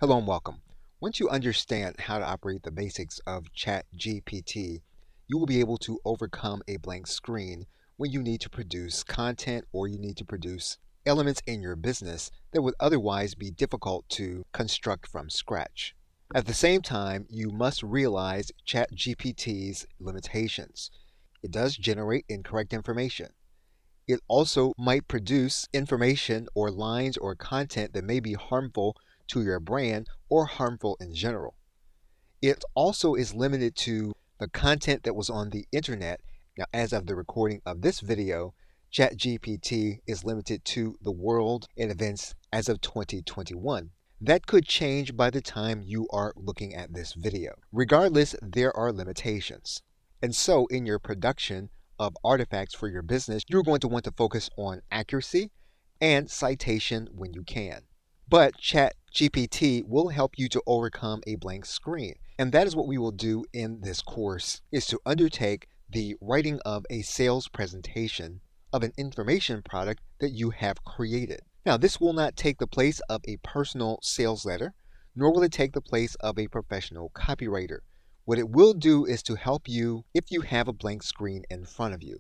Hello and welcome. Once you understand how to operate the basics of ChatGPT, you will be able to overcome a blank screen when you need to produce content or you need to produce elements in your business that would otherwise be difficult to construct from scratch. At the same time, you must realize ChatGPT's limitations. It does generate incorrect information. It also might produce information or lines or content that may be harmful to your brand or harmful in general. It also is limited to the content that was on the internet. Now, as of the recording of this video, ChatGPT is limited to the world and events as of 2021. That could change by the time you are looking at this video. Regardless, there are limitations. And so, in your production of artifacts for your business, you're going to want to focus on accuracy and citation when you can. But ChatGPT will help you to overcome a blank screen. And that is what we will do in this course, is to undertake the writing of a sales presentation of an information product that you have created. Now, this will not take the place of a personal sales letter, nor will it take the place of a professional copywriter. What it will do is to help you if you have a blank screen in front of you.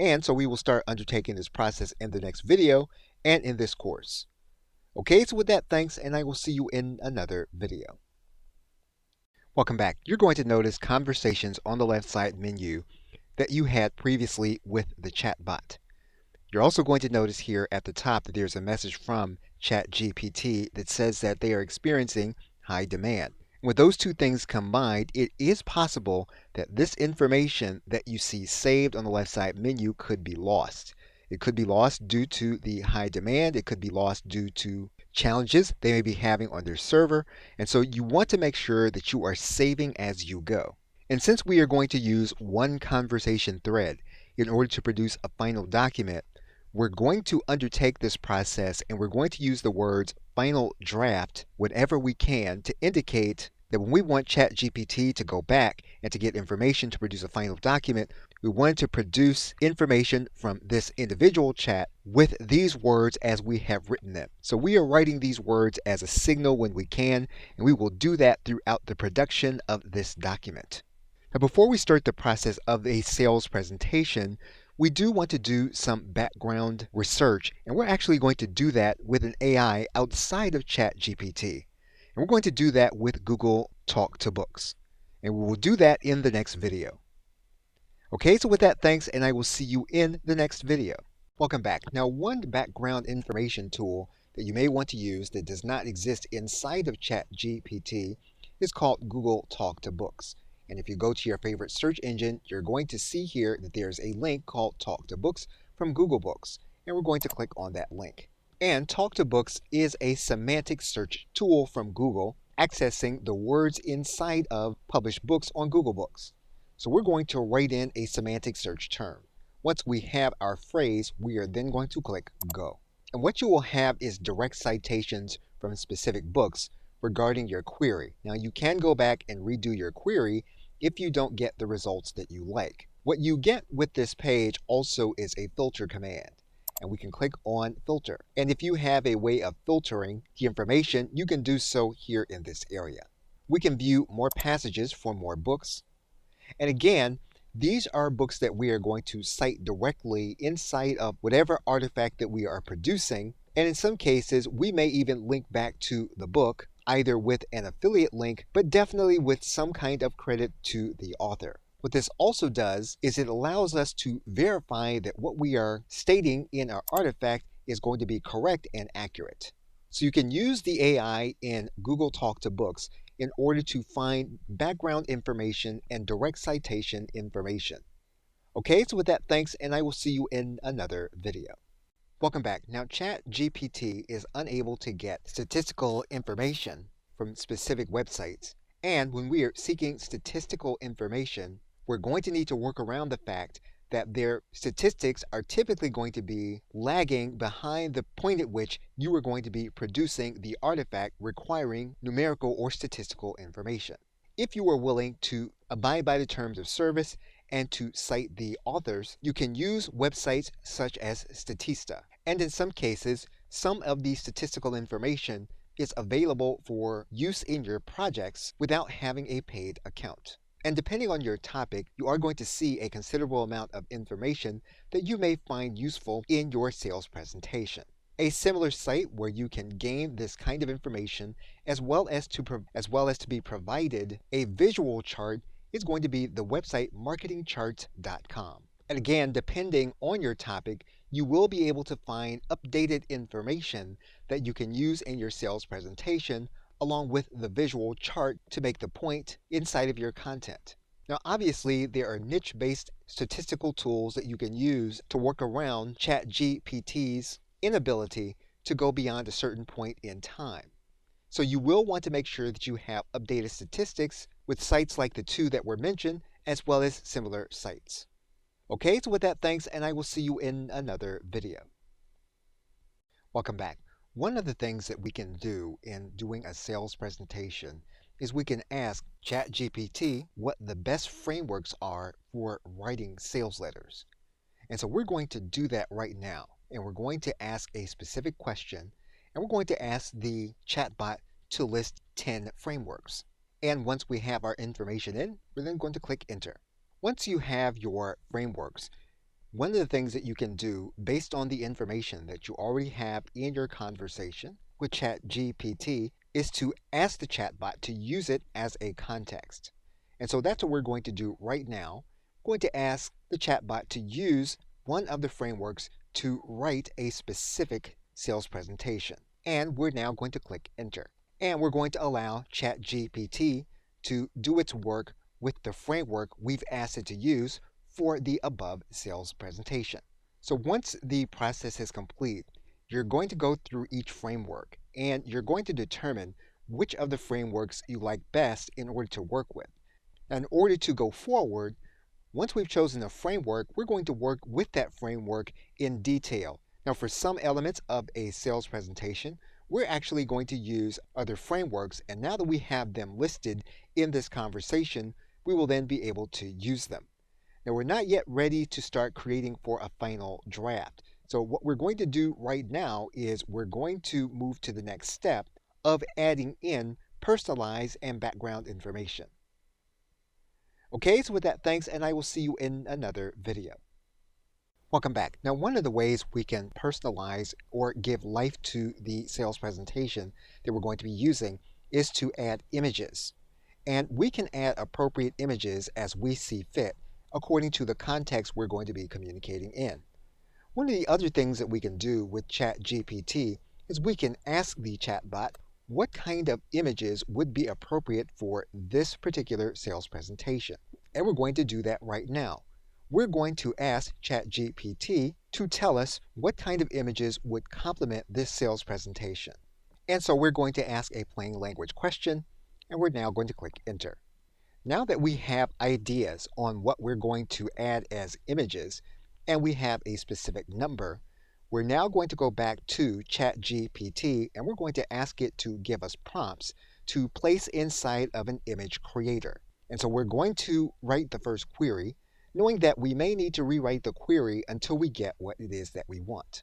And so we will start undertaking this process in the next video and in this course. Okay, so with that, thanks, and I will see you in another video. Welcome back. You're going to notice conversations on the left side menu that you had previously with the chatbot. You're also going to notice here at the top that there's a message from ChatGPT that says that they are experiencing high demand. With those two things combined, it is possible that this information that you see saved on the left side menu could be lost. It could be lost due to the high demand. It could be lost due to challenges they may be having on their server. And so you want to make sure that you are saving as you go. And since we are going to use one conversation thread in order to produce a final document, we're going to undertake this process and we're going to use the words final draft whenever we can to indicate that when we want ChatGPT to go back and to get information to produce a final document, we want to produce information from this individual chat with these words as we have written them. So we are writing these words as a signal when we can, and we will do that throughout the production of this document. Now, before we start the process of a sales presentation, we do want to do some background research, and we're actually going to do that with an AI outside of ChatGPT. And we're going to do that with Google Talk to Books. And we will do that in the next video. Okay, so with that, thanks, and I will see you in the next video. Welcome back. Now, one background information tool that you may want to use that does not exist inside of ChatGPT is called Google Talk to Books. And if you go to your favorite search engine, you're going to see here that there's a link called Talk to Books from Google Books. And we're going to click on that link. And Talk to Books is a semantic search tool from Google, accessing the words inside of published books on Google Books. So we're going to write in a semantic search term. Once we have our phrase, we are then going to click Go. And what you will have is direct citations from specific books regarding your query. Now, you can go back and redo your query if you don't get the results that you like. What you get with this page also is a filter command. And we can click on filter. And if you have a way of filtering the information, you can do so here in this area. We can view more passages for more books. And again, these are books that we are going to cite directly inside of whatever artifact that we are producing. And in some cases, we may even link back to the book, either with an affiliate link, but definitely with some kind of credit to the author. What this also does is it allows us to verify that what we are stating in our artifact is going to be correct and accurate. So you can use the AI in Google Talk to Books in order to find background information and direct citation information. Okay, so with that, thanks, and I will see you in another video. Welcome back. Now, ChatGPT is unable to get statistical information from specific websites. And when we are seeking statistical information, we're going to need to work around the fact that their statistics are typically going to be lagging behind the point at which you are going to be producing the artifact requiring numerical or statistical information. If you are willing to abide by the terms of service and to cite the authors, you can use websites such as Statista. And in some cases, some of the statistical information It's available for use in your projects without having a paid account. And depending on your topic, you are going to see a considerable amount of information that you may find useful in your sales presentation. A similar site where you can gain this kind of information as well as to be provided a visual chart is going to be the website marketingcharts.com. And again, depending on your topic, you will be able to find updated information that you can use in your sales presentation along with the visual chart to make the point inside of your content. Now, obviously, there are niche-based statistical tools that you can use to work around ChatGPT's inability to go beyond a certain point in time. So you will want to make sure that you have updated statistics with sites like the two that were mentioned, as well as similar sites. Okay, so with that, thanks, and I will see you in another video. Welcome back. One of the things that we can do in doing a sales presentation is we can ask ChatGPT what the best frameworks are for writing sales letters. And so we're going to do that right now. And we're going to ask a specific question, and we're going to ask the chatbot to list 10 frameworks. And once we have our information in, we're then going to click enter. Once you have your frameworks, one of the things that you can do based on the information that you already have in your conversation with ChatGPT is to ask the chatbot to use it as a context. And so that's what we're going to do right now. We're going to ask the chatbot to use one of the frameworks to write a specific sales presentation. And we're now going to click enter. And we're going to allow ChatGPT to do its work with the framework we've asked it to use for the above sales presentation. So once the process is complete, you're going to go through each framework and you're going to determine which of the frameworks you like best in order to work with. Now, in order to go forward, once we've chosen a framework, we're going to work with that framework in detail. Now, for some elements of a sales presentation, we're actually going to use other frameworks, and now that we have them listed in this conversation, we will then be able to use them. Now, we're not yet ready to start creating for a final draft. So what we're going to do right now is we're going to move to the next step of adding in personalized and background information. Okay, so with that, thanks, and I will see you in another video. Welcome back. Now, one of the ways we can personalize or give life to the sales presentation that we're going to be using is to add images. And we can add appropriate images as we see fit according to the context we're going to be communicating in. One of the other things that we can do with ChatGPT is we can ask the chatbot what kind of images would be appropriate for this particular sales presentation. And we're going to do that right now. We're going to ask ChatGPT to tell us what kind of images would complement this sales presentation. And so we're going to ask a plain language question, and we're now going to click enter. Now that we have ideas on what we're going to add as images, and we have a specific number, we're now going to go back to ChatGPT and we're going to ask it to give us prompts to place inside of an image creator. And so we're going to write the first query, knowing that we may need to rewrite the query until we get what it is that we want.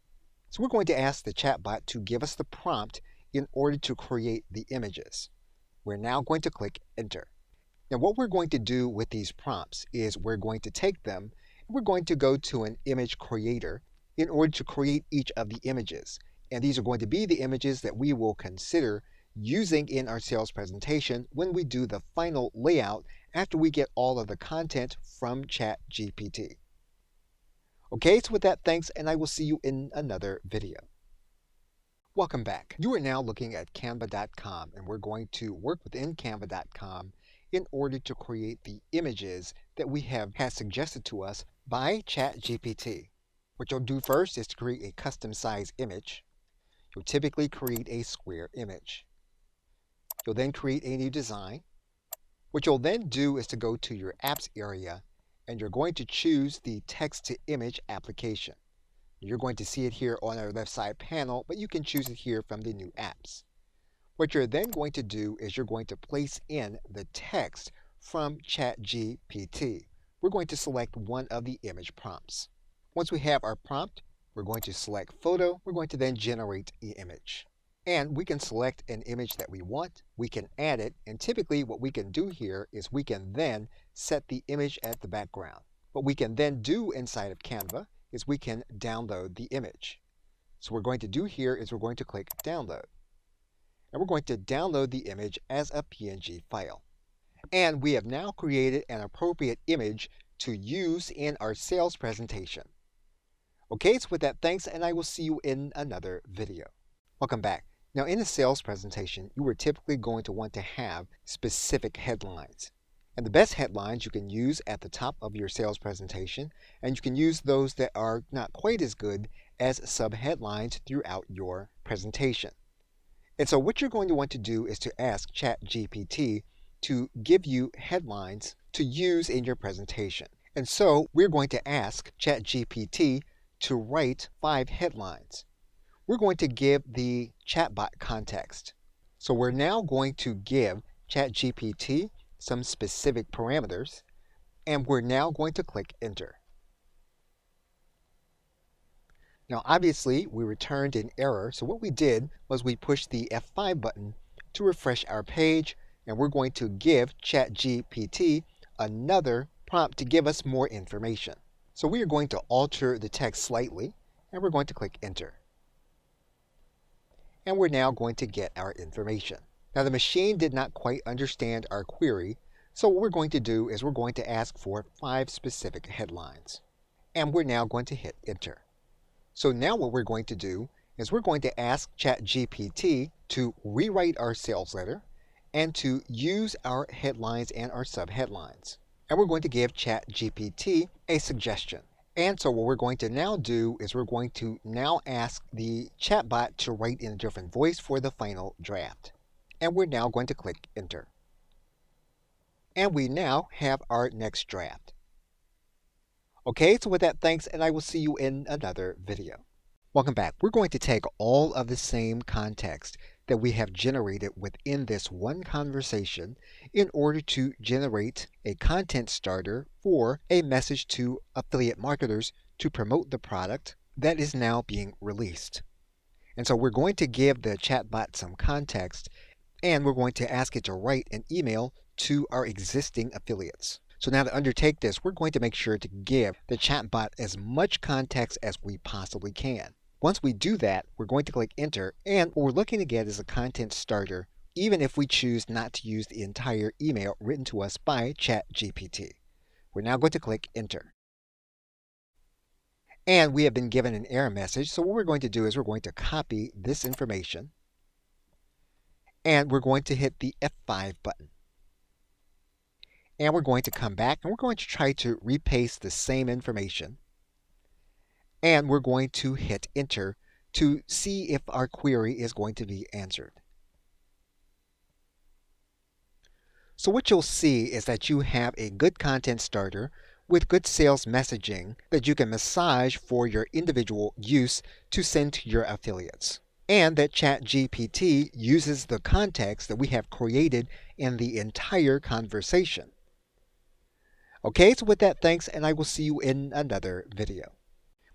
So we're going to ask the chatbot to give us the prompt in order to create the images. We're now going to click enter. Now what we're going to do with these prompts is we're going to take them and we're going to go to an image creator in order to create each of the images. And these are going to be the images that we will consider using in our sales presentation when we do the final layout after we get all of the content from ChatGPT. Okay, so with that, thanks, and I will see you in another video. Welcome back. You are now looking at canva.com, and we're going to work within canva.com in order to create the images that we have had suggested to us by ChatGPT. What you'll do first is to create a custom size image. You'll typically create a square image. You'll then create a new design. What you'll then do is to go to your apps area and you're going to choose the text to image application. You're going to see it here on our left side panel, but you can choose it here from the new apps. What you're then going to do is you're going to place in the text from ChatGPT. We're going to select one of the image prompts. Once we have our prompt, we're going to select photo. We're going to then generate the image. And we can select an image that we want, we can add it, and typically what we can do here is we can then set the image as the background. What we can then do inside of Canva is we can download the image. So what we're going to do here is we're going to click download. And we're going to download the image as a PNG file. And we have now created an appropriate image to use in our sales presentation. Okay, so with that, thanks, and I will see you in another video. Welcome back. Now, in a sales presentation, you are typically going to want to have specific headlines. And the best headlines you can use at the top of your sales presentation, and you can use those that are not quite as good as sub-headlines throughout your presentation. And so what you're going to want to do is to ask ChatGPT to give you headlines to use in your presentation. And so we're going to ask ChatGPT to write 5 headlines. We're going to give the chatbot context. So we're now going to give ChatGPT some specific parameters, and we're now going to click enter. Now obviously we returned an error, so what we did was we pushed the F5 button to refresh our page, and we're going to give ChatGPT another prompt to give us more information. So we are going to alter the text slightly, and we're going to click enter. And we're now going to get our information. Now the machine did not quite understand our query, so what we're going to do is we're going to ask for 5 specific headlines. And we're now going to hit enter. So now what we're going to do is we're going to ask ChatGPT to rewrite our sales letter and to use our headlines and our sub-headlines. And we're going to give ChatGPT a suggestion. And so what we're going to now do is we're going to now ask the chatbot to write in a different voice for the final draft. And we're now going to click enter. And we now have our next draft. Okay, so with that, thanks, and I will see you in another video. Welcome back. We're going to take all of the same context that we have generated within this one conversation in order to generate a content starter for a message to affiliate marketers to promote the product that is now being released. And so we're going to give the chatbot some context, and we're going to ask it to write an email to our existing affiliates. So now to undertake this, we're going to make sure to give the chatbot as much context as we possibly can. Once we do that, we're going to click enter, and what we're looking to get is a content starter, even if we choose not to use the entire email written to us by ChatGPT. We're now going to click enter. And we have been given an error message, so what we're going to do is we're going to copy this information, and we're going to hit the F5 button. And we're going to come back, and we're going to try to repaste the same information. And we're going to hit enter to see if our query is going to be answered. So what you'll see is that you have a good content starter with good sales messaging that you can massage for your individual use to send to your affiliates. And that ChatGPT uses the context that we have created in the entire conversation. Okay, so with that, thanks, and I will see you in another video.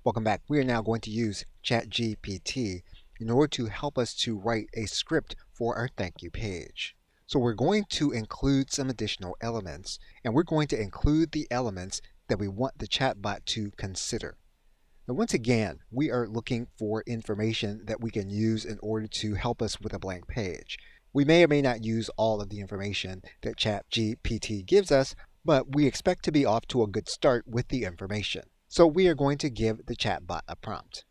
Welcome back. We are now going to use ChatGPT in order to help us to write a script for our thank you page. So we're going to include some additional elements, and we're going to include the elements that we want the chatbot to consider. Now once again, we are looking for information that we can use in order to help us with a blank page. We may or may not use all of the information that ChatGPT gives us, but we expect to be off to a good start with the information. So we are going to give the chatbot a prompt.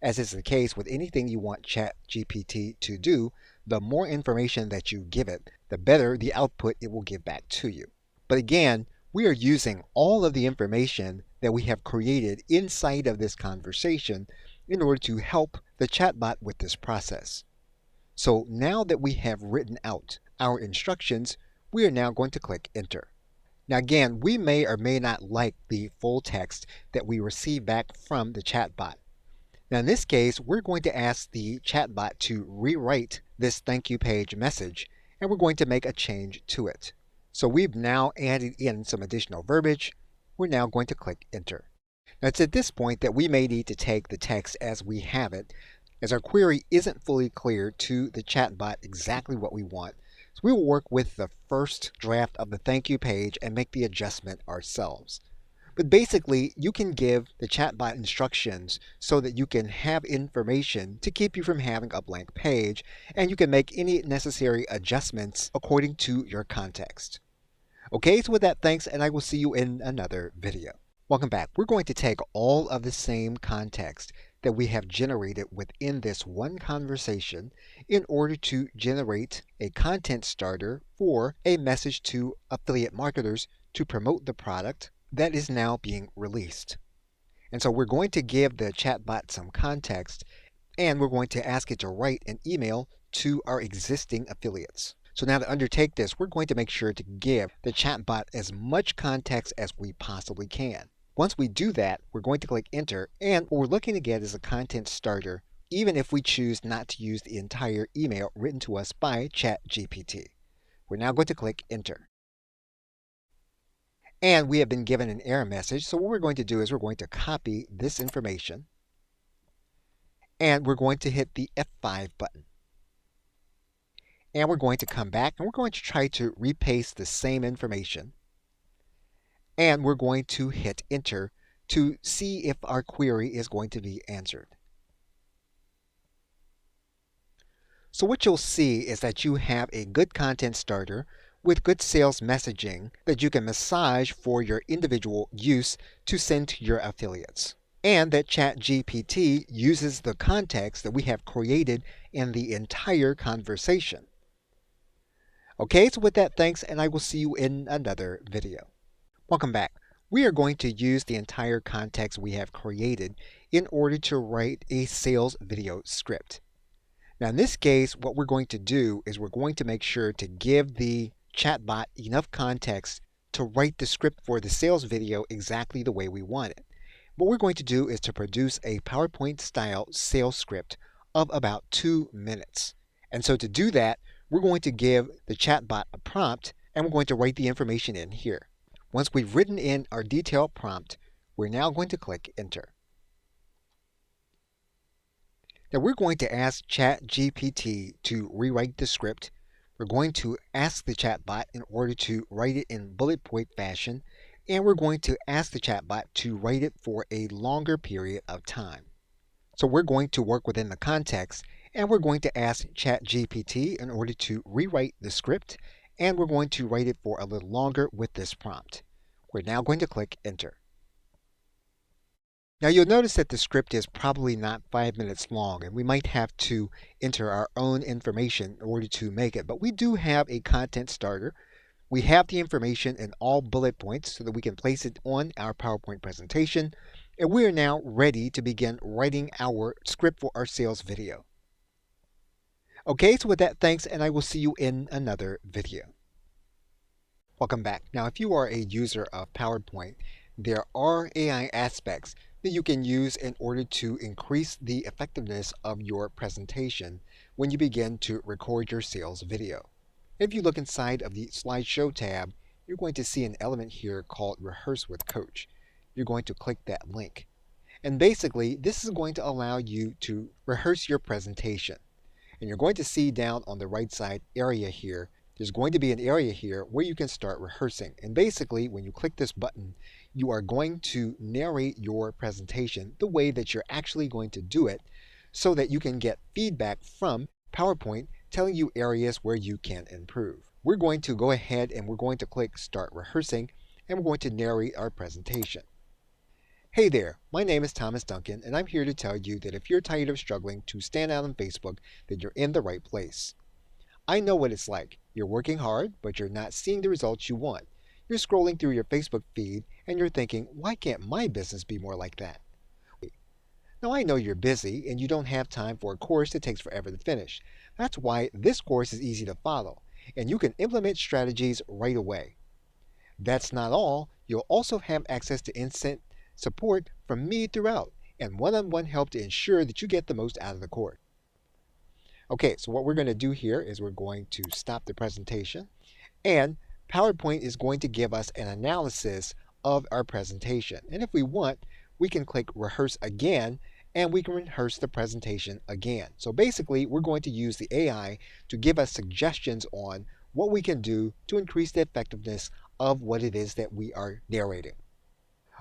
As is the case with anything you want ChatGPT to do, the more information that you give it, the better the output it will give back to you. But again, we are using all of the information that we have created inside of this conversation in order to help the chatbot with this process. So now that we have written out our instructions, we are now going to click enter. Now again, we may or may not like the full text that we receive back from the chatbot. Now in this case, we're going to ask the chatbot to rewrite this thank you page message, and we're going to make a change to it. So we've now added in some additional verbiage. We're now going to click enter. Now it's at this point that we may need to take the text as we have it as our query isn't fully clear to the chatbot exactly what we want. So we will work with the first draft of the thank you page and make the adjustment ourselves. But basically, you can give the chatbot instructions so that you can have information to keep you from having a blank page, and you can make any necessary adjustments according to your context. Okay, so with that, thanks, and I will see you in another video. Welcome back. We're going to take all of the same context that we have generated within this one conversation in order to generate a content starter for a message to affiliate marketers to promote the product that is now being released. And so we're going to give the chatbot some context, and we're going to ask it to write an email to our existing affiliates. So now to undertake this, we're going to make sure to give the chatbot as much context as we possibly can. Once we do that, we're going to click enter, and what we're looking to get is a content starter, even if we choose not to use the entire email written to us by ChatGPT. We're now going to click enter. And we have been given an error message, so what we're going to do is we're going to copy this information, and we're going to hit the F5 button. And we're going to come back, and we're going to try to repaste the same information. And we're going to hit enter to see if our query is going to be answered. So what you'll see is that you have a good content starter with good sales messaging that you can massage for your individual use to send to your affiliates. And that ChatGPT uses the context that we have created in the entire conversation. Okay, so with that, thanks, and I will see you in another video. Welcome back. We are going to use the entire context we have created in order to write a sales video script. Now in this case, what we're going to do is we're going to make sure to give the chatbot enough context to write the script for the sales video exactly the way we want it. What we're going to do is to produce a PowerPoint style sales script of about 2 minutes. And so to do that, we're going to give the chatbot a prompt, and we're going to write the information in here. Once we've written in our detailed prompt, we're now going to click enter. Now we're going to ask ChatGPT to rewrite the script. We're going to ask the chatbot in order to write it in bullet point fashion, and we're going to ask the chatbot to write it for a longer period of time. So we're going to work within the context, and we're going to ask ChatGPT in order to rewrite the script, and we're going to write it for a little longer with this prompt. We're now going to click enter. Now you'll notice that the script is probably not 5 minutes long, and we might have to enter our own information in order to make it, but we do have a content starter. We have the information in all bullet points so that we can place it on our PowerPoint presentation, and we are now ready to begin writing our script for our sales video. Okay, so with that, thanks, and I will see you in another video. Welcome back. Now, if you are a user of PowerPoint, there are AI aspects that you can use in order to increase the effectiveness of your presentation when you begin to record your sales video. If you look inside of the slideshow tab, you're going to see an element here called Rehearse with Coach. You're going to click that link. And basically, this is going to allow you to rehearse your presentation. And you're going to see down on the right side area here, there's going to be an area here where you can start rehearsing. And basically, when you click this button, you are going to narrate your presentation the way that you're actually going to do it so that you can get feedback from PowerPoint telling you areas where you can improve. We're going to go ahead and we're going to click Start Rehearsing, and we're going to narrate our presentation. Hey there, my name is Thomas Duncan, and I'm here to tell you that if you're tired of struggling to stand out on Facebook, then you're in the right place. I know what it's like. You're working hard, but you're not seeing the results you want. You're scrolling through your Facebook feed, and you're thinking, why can't my business be more like that? Now I know you're busy, and you don't have time for a course that takes forever to finish. That's why this course is easy to follow, and you can implement strategies right away. That's not all. You'll also have access to instant support from me throughout, and one-on-one help to ensure that you get the most out of the course. Okay, so what we're going to do here is we're going to stop the presentation, and PowerPoint is going to give us an analysis of our presentation. And if we want, we can click Rehearse again, and we can rehearse the presentation again. So basically, we're going to use the AI to give us suggestions on what we can do to increase the effectiveness of what it is that we are narrating.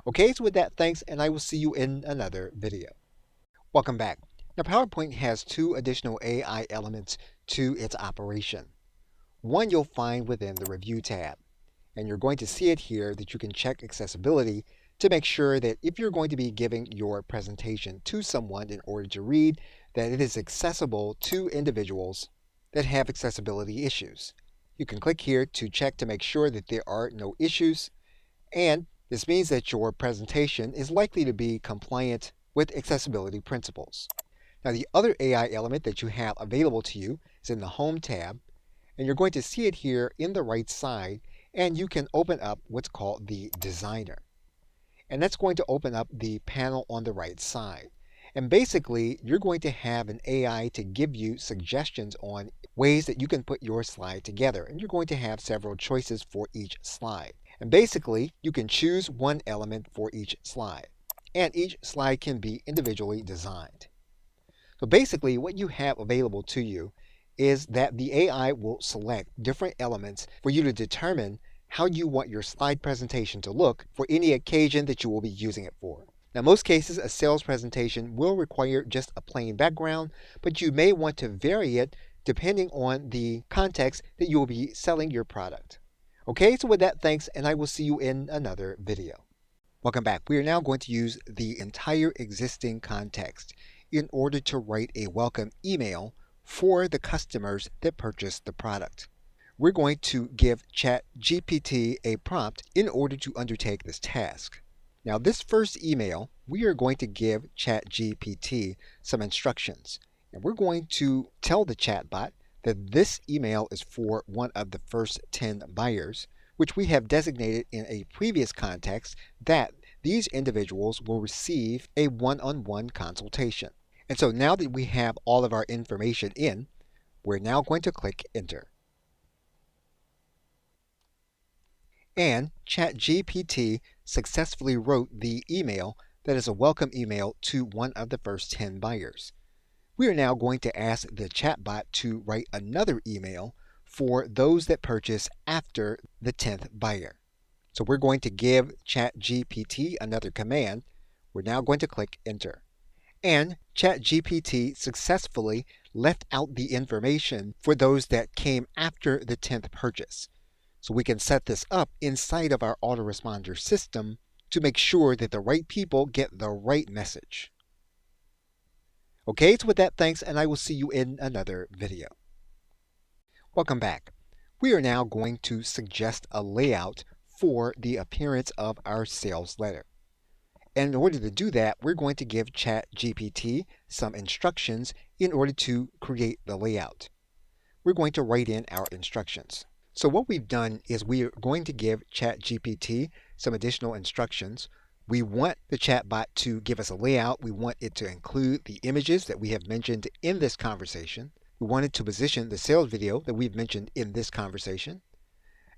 Okay, so with that, thanks, and I will see you in another video. Welcome back. Now, PowerPoint has two additional AI elements to its operation. One you'll find within the Review tab, and you're going to see it here that you can check accessibility to make sure that if you're going to be giving your presentation to someone in order to read, that it is accessible to individuals that have accessibility issues. You can click here to check to make sure that there are no issues, and this means that your presentation is likely to be compliant with accessibility principles. Now, the other AI element that you have available to you is in the Home tab, and you're going to see it here in the right side, and you can open up what's called the Designer. And that's going to open up the panel on the right side. And basically, you're going to have an AI to give you suggestions on ways that you can put your slide together. And you're going to have several choices for each slide. And basically, you can choose one element for each slide. And each slide can be individually designed. So basically, what you have available to you is that the AI will select different elements for you to determine how you want your slide presentation to look for any occasion that you will be using it for. Now, most cases, a sales presentation will require just a plain background, but you may want to vary it depending on the context that you will be selling your product. Okay, so with that, thanks, and I will see you in another video. Welcome back. We are now going to use the entire existing context in order to write a welcome email for the customers that purchased the product. We're going to give ChatGPT a prompt in order to undertake this task. Now, this first email, we are going to give ChatGPT some instructions. And we're going to tell the chatbot that this email is for one of the first 10 buyers, which we have designated in a previous context that these individuals will receive a one-on-one consultation. And so now that we have all of our information in, we're now going to click Enter. And ChatGPT successfully wrote the email that is a welcome email to one of the first 10 buyers. We are now going to ask the chatbot to write another email for those that purchase after the 10th buyer. So we're going to give ChatGPT another command. We're now going to click Enter. And ChatGPT successfully left out the information for those that came after the 10th purchase. So we can set this up inside of our autoresponder system to make sure that the right people get the right message. Okay, so with that, thanks, and I will see you in another video. Welcome back. We are now going to suggest a layout for the appearance of our sales letter. And in order to do that, we're going to give ChatGPT some instructions in order to create the layout. We're going to write in our instructions. So what we've done is we are going to give ChatGPT some additional instructions. We want the chatbot to give us a layout. We want it to include the images that we have mentioned in this conversation. We want it to position the sales video that we've mentioned in this conversation.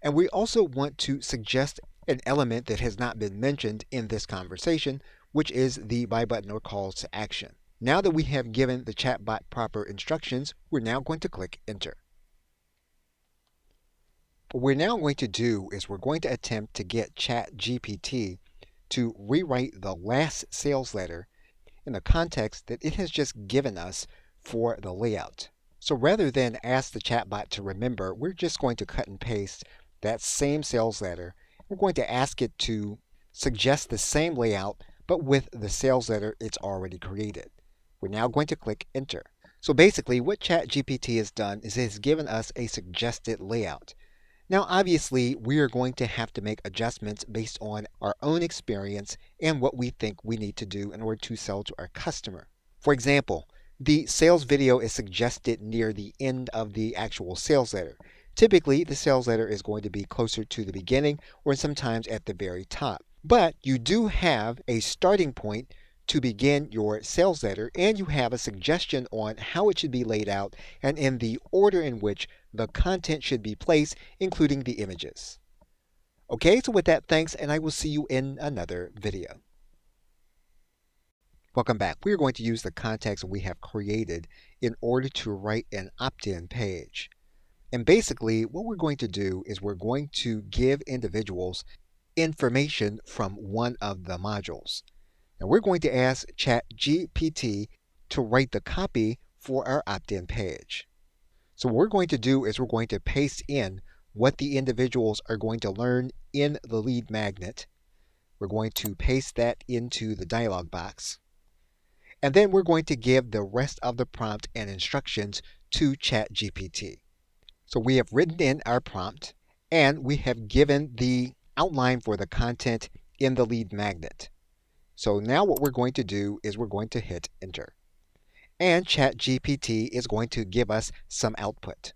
And we also want to suggest an element that has not been mentioned in this conversation, which is the buy button or calls to action. Now that we have given the chatbot proper instructions, we're now going to click Enter. What we're now going to do is we're going to attempt to get ChatGPT to rewrite the last sales letter in the context that it has just given us for the layout. So rather than ask the chatbot to remember, we're just going to cut and paste that same sales letter. We're going to ask it to suggest the same layout, but with the sales letter it's already created. We're now going to click Enter. So basically what ChatGPT has done is it has given us a suggested layout. Now obviously we are going to have to make adjustments based on our own experience and what we think we need to do in order to sell to our customer. For example, the sales video is suggested near the end of the actual sales letter. Typically, the sales letter is going to be closer to the beginning or sometimes at the very top. But you do have a starting point to begin your sales letter, and you have a suggestion on how it should be laid out and in the order in which the content should be placed, including the images. Okay, so with that, thanks, and I will see you in another video. Welcome back. We are going to use the context we have created in order to write an opt-in page. And basically, what we're going to do is we're going to give individuals information from one of the modules. Now we're going to ask ChatGPT to write the copy for our opt-in page. So what we're going to do is we're going to paste in what the individuals are going to learn in the lead magnet. We're going to paste that into the dialog box. And then we're going to give the rest of the prompt and instructions to ChatGPT. So we have written in our prompt and we have given the outline for the content in the lead magnet. So now what we're going to do is we're going to hit enter. And ChatGPT is going to give us some output.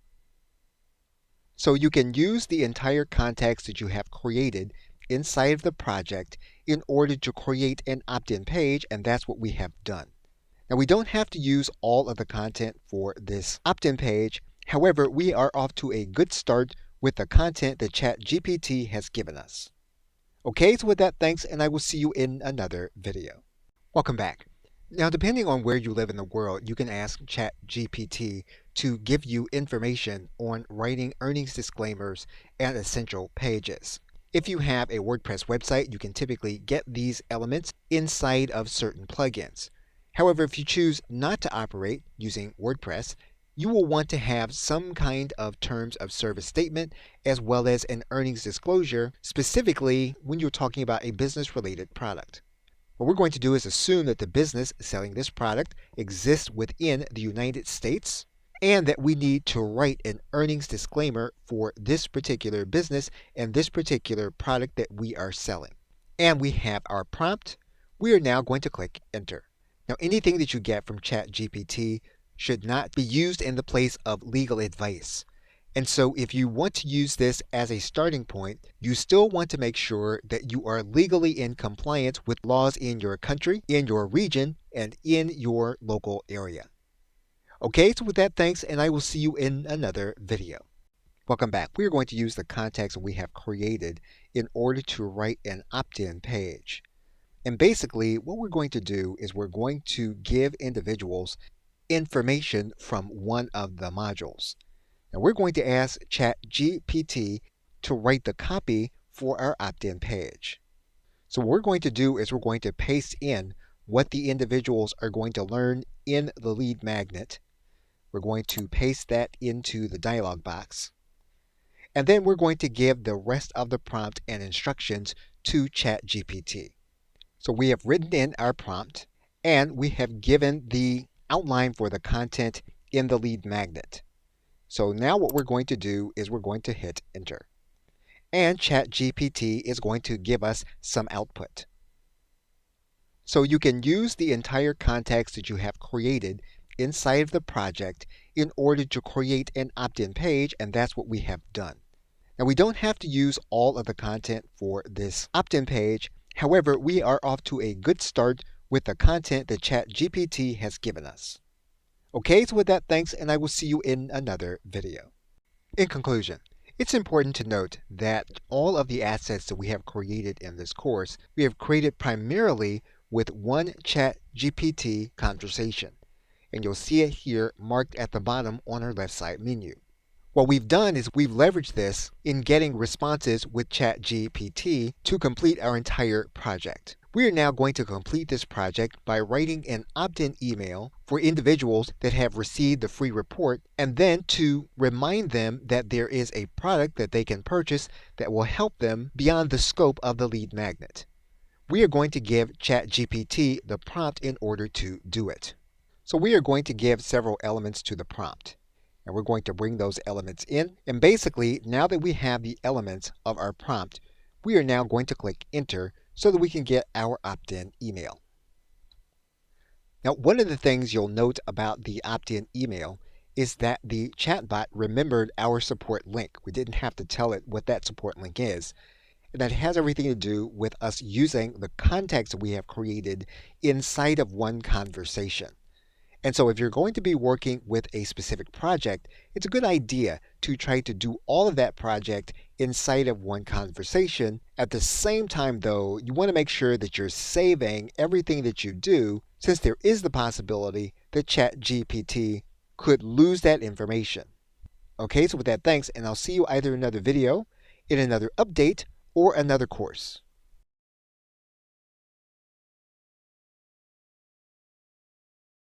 So you can use the entire context that you have created inside of the project in order to create an opt-in page, and that's what we have done. Now we don't have to use all of the content for this opt-in page. However, we are off to a good start with the content that ChatGPT has given us. Okay, so with that, thanks, and I will see you in another video. Welcome back. Now, depending on where you live in the world, you can ask ChatGPT to give you information on writing earnings disclaimers and essential pages. If you have a WordPress website, you can typically get these elements inside of certain plugins. However, if you choose not to operate using WordPress, you will want to have some kind of terms of service statement as well as an earnings disclosure, specifically when you're talking about a business-related product. What we're going to do is assume that the business selling this product exists within the United States and that we need to write an earnings disclaimer for this particular business and this particular product that we are selling. And we have our prompt. We are now going to click enter. Now, anything that you get from ChatGPT should not be used in the place of legal advice. And so if you want to use this as a starting point, you still want to make sure that you are legally in compliance with laws in your country, in your region, and in your local area. Okay, so with that, thanks, and I will see you in another video. Welcome back. We are going to use the context we have created in order to write an opt-in page. And basically, what we're going to do is we're going to give individuals information from one of the modules. Now we're going to ask ChatGPT to write the copy for our opt-in page. So what we're going to do is we're going to paste in what the individuals are going to learn in the lead magnet. We're going to paste that into the dialog box. And then we're going to give the rest of the prompt and instructions to ChatGPT. So we have written in our prompt and we have given the outline for the content in the lead magnet. So now what we're going to do is we're going to hit enter. And ChatGPT is going to give us some output. So you can use the entire context that you have created inside of the project in order to create an opt-in page, and that's what we have done. Now we don't have to use all of the content for this opt-in page. However, we are off to a good start with the content that ChatGPT has given us. Okay, so with that, thanks, and I will see you in another video. In conclusion, it's important to note that all of the assets that we have created in this course, we have created primarily with one ChatGPT conversation. And you'll see it here marked at the bottom on our left side menu. What we've done is we've leveraged this in getting responses with ChatGPT to complete our entire project. We are now going to complete this project by writing an opt-in email for individuals that have received the free report and then to remind them that there is a product that they can purchase that will help them beyond the scope of the lead magnet. We are going to give ChatGPT the prompt in order to do it. So we are going to give several elements to the prompt. And we're going to bring those elements in. And basically, now that we have the elements of our prompt, we are now going to click enter so that we can get our opt-in email. Now, one of the things you'll note about the opt-in email is that the chatbot remembered our support link. We didn't have to tell it what that support link is. And that has everything to do with us using the context we have created inside of one conversation. And so if you're going to be working with a specific project, it's a good idea to try to do all of that project inside of one conversation. At the same time, though, you want to make sure that you're saving everything that you do since there is the possibility that ChatGPT could lose that information. Okay, so with that, thanks, and I'll see you either in another video, in another update, or another course.